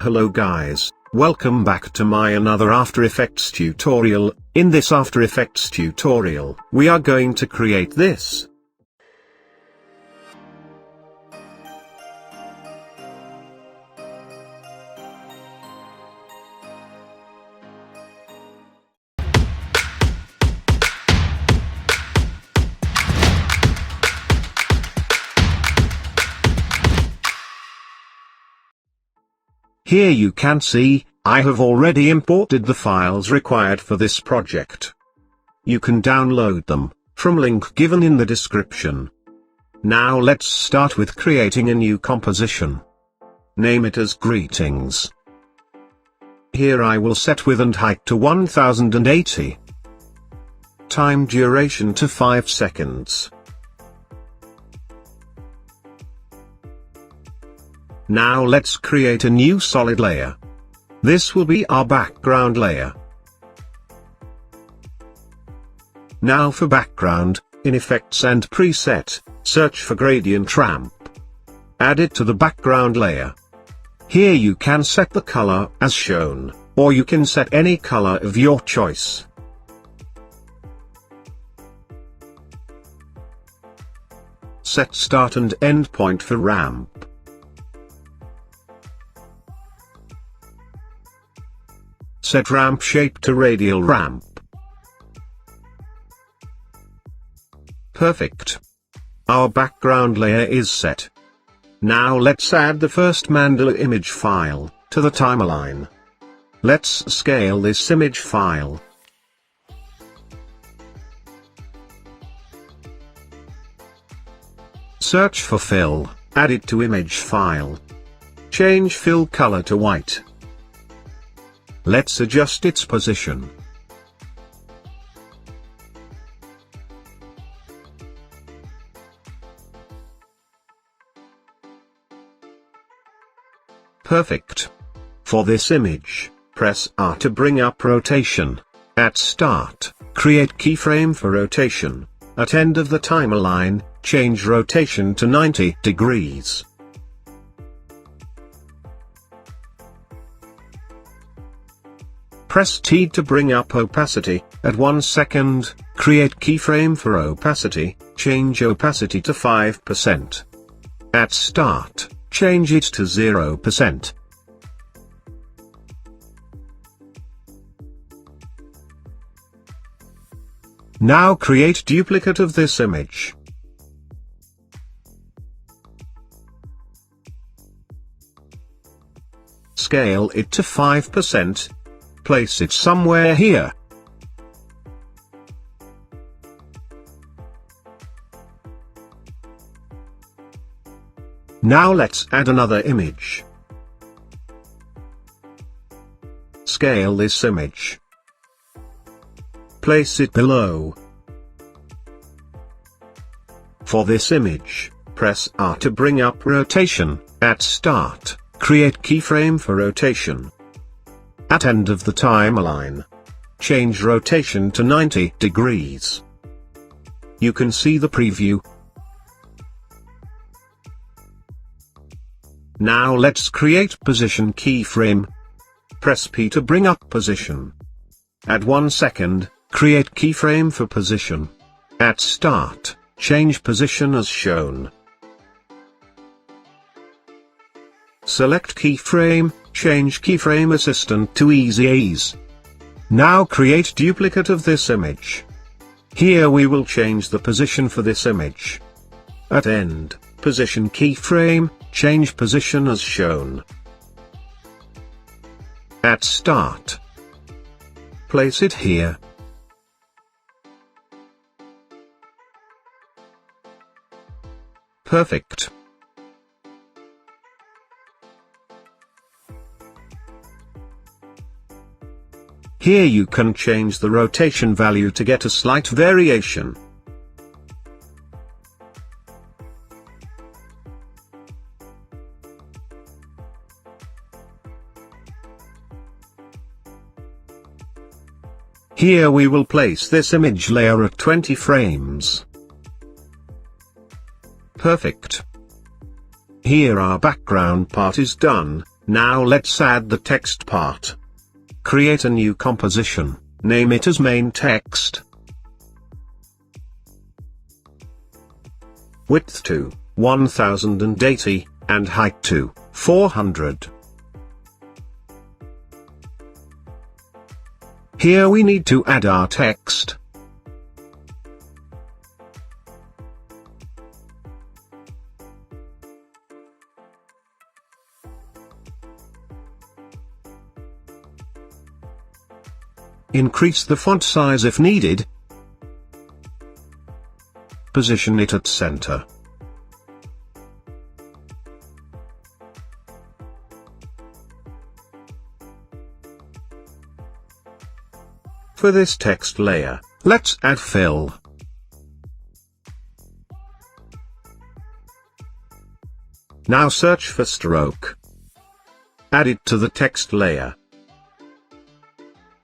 Hello guys, welcome back to my another After Effects tutorial. In this After Effects tutorial, we are going to create this. Here you can see, I have already imported the files required for this project. You can download them, from link given in the description. Now let's start with creating a new composition. Name it as Greetings. Here I will set width and height to 1080. Time duration to 5 seconds. Now let's create a new solid layer. This will be our background layer. Now for background, in Effects and Preset, search for Gradient Ramp. Add it to the background layer. Here you can set the color as shown, or you can set any color of your choice. Set start and end point for ramp. Set ramp shape to radial ramp. Perfect. Our background layer is set. Now let's add the first Mandala image file to the timeline. Let's scale this image file. Search for fill, add it to image file. Change fill color to white. Let's adjust its position. Perfect. For this image, press R to bring up rotation. At start, create keyframe for rotation. At end of the timeline, change rotation to 90 degrees. Press T to bring up opacity. At 1 second, create keyframe for opacity, change opacity to 5%. At start, change it to 0%. Now create duplicate of this image. Scale it to 5%. Place it somewhere here. Now let's add another image. Scale this image. Place it below. For this image, press R to bring up rotation. At start, create keyframe for rotation. At end of the timeline, change rotation to 90 degrees. You can see the preview. Now let's create position keyframe. Press P to bring up position. At 1 second, create keyframe for position. At start, change position as shown. Select keyframe, change keyframe assistant to easy ease. Now create duplicate of this image. Here we will change the position for this image. At end, position keyframe, change position as shown. At start, place it here. Perfect. Here you can change the rotation value to get a slight variation. Here we will place this image layer at 20 frames. Perfect. Here our background part is done, Now let's add the text part. Create a new composition, name it as main text. Width to 1080, and height to 400. Here we need to add our text. Increase the font size if needed. Position it at center. For this text layer, let's add fill. Now search for stroke. Add it to the text layer.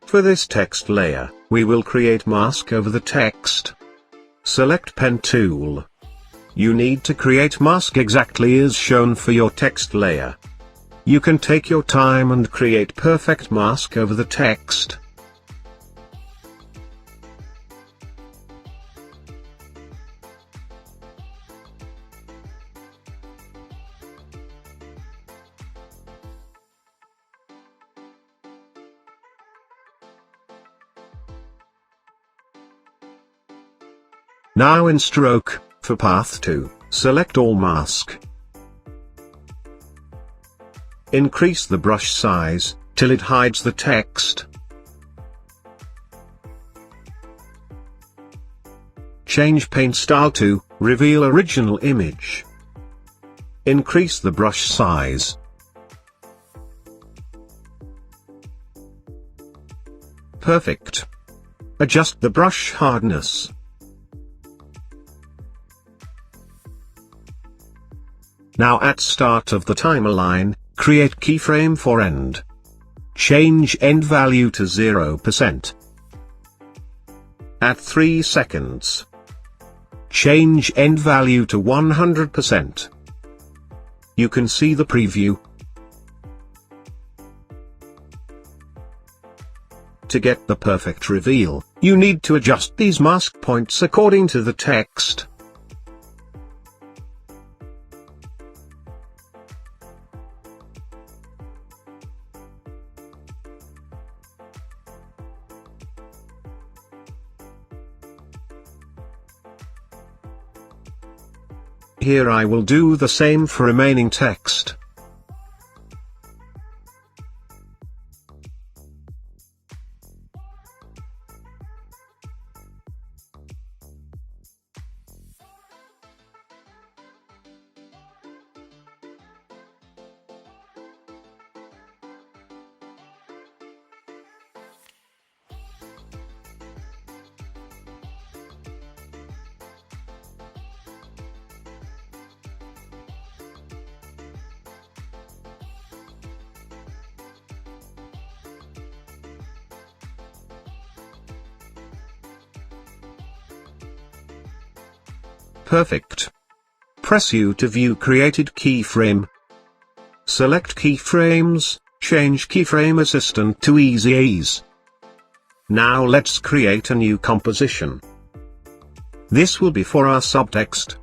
For this text layer, we will create mask over the text. Select Pen tool. You need to create mask exactly as shown for your text layer. You can take your time and create perfect mask over the text. Now in stroke, for path 2, select all mask. Increase the brush size, till it hides the text. Change paint style to, reveal original image. Increase the brush size. Perfect. Adjust the brush hardness. Now at start of the timeline, create keyframe for end. Change end value to 0%. At 3 seconds. Change end value to 100%. You can see the preview. To get the perfect reveal, you need to adjust these mask points according to the text. Here I will do the same for remaining text. Perfect. Press U to view created keyframe. Select keyframes, change keyframe assistant to easy ease. Now let's create a new composition. This will be for our subtext.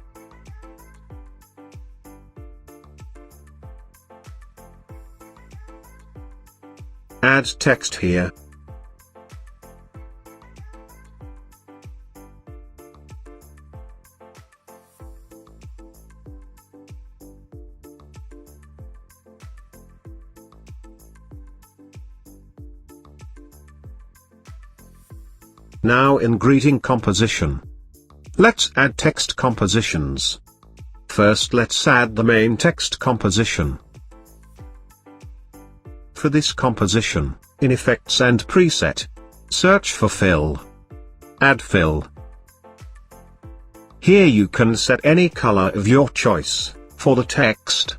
Add text here. Now in greeting composition. Let's add text compositions. First let's add the main text composition. For this composition, in Effects and Preset, search for Fill. Add Fill. Here you can set any color of your choice, for the text.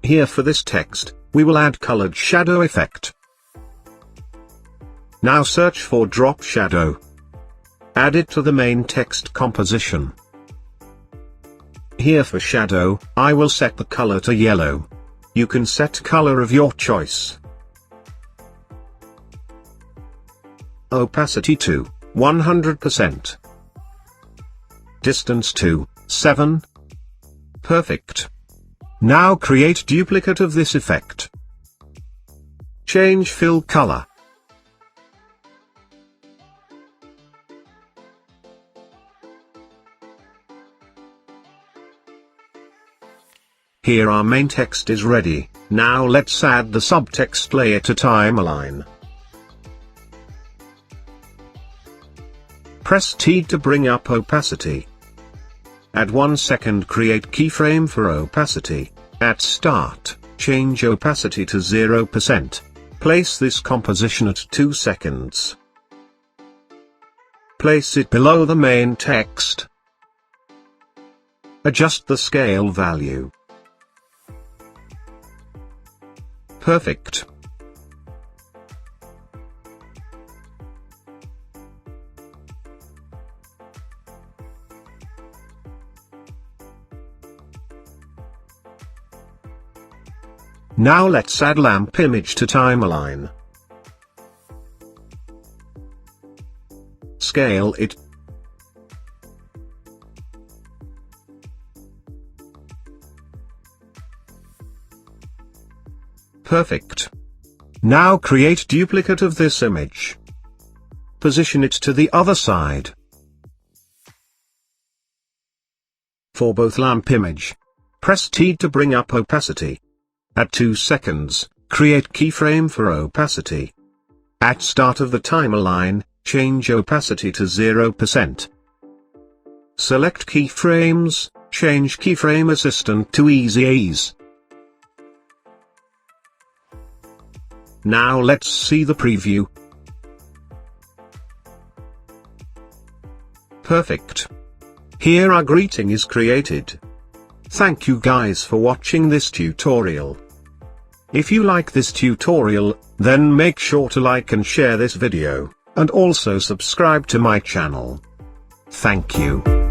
Here for this text, we will add colored shadow effect. Now search for Drop Shadow. Add it to the main text composition. Here for shadow, I will set the color to yellow. You can set color of your choice. Opacity to 100%. Distance to 7. Perfect. Now create duplicate of this effect. Change fill color. Here our main text is ready. Now let's add the subtext layer to timeline. Press T to bring up opacity. Add 1 second, create keyframe for opacity. At start, change opacity to 0%. Place this composition at 2 seconds. Place it below the main text. Adjust the scale value. Perfect. Now let's add lamp image to timeline. Scale it. Perfect. Now create duplicate of this image. Position it to the other side. For both lamp image, press T to bring up opacity. At 2 seconds, create keyframe for opacity. At start of the timeline, change opacity to 0%. Select keyframes, change keyframe assistant to easy ease. Now let's see the preview. Perfect. Here our greeting is created. Thank you guys for watching this tutorial. If you like this tutorial, then make sure to like and share this video, and also subscribe to my channel. Thank you.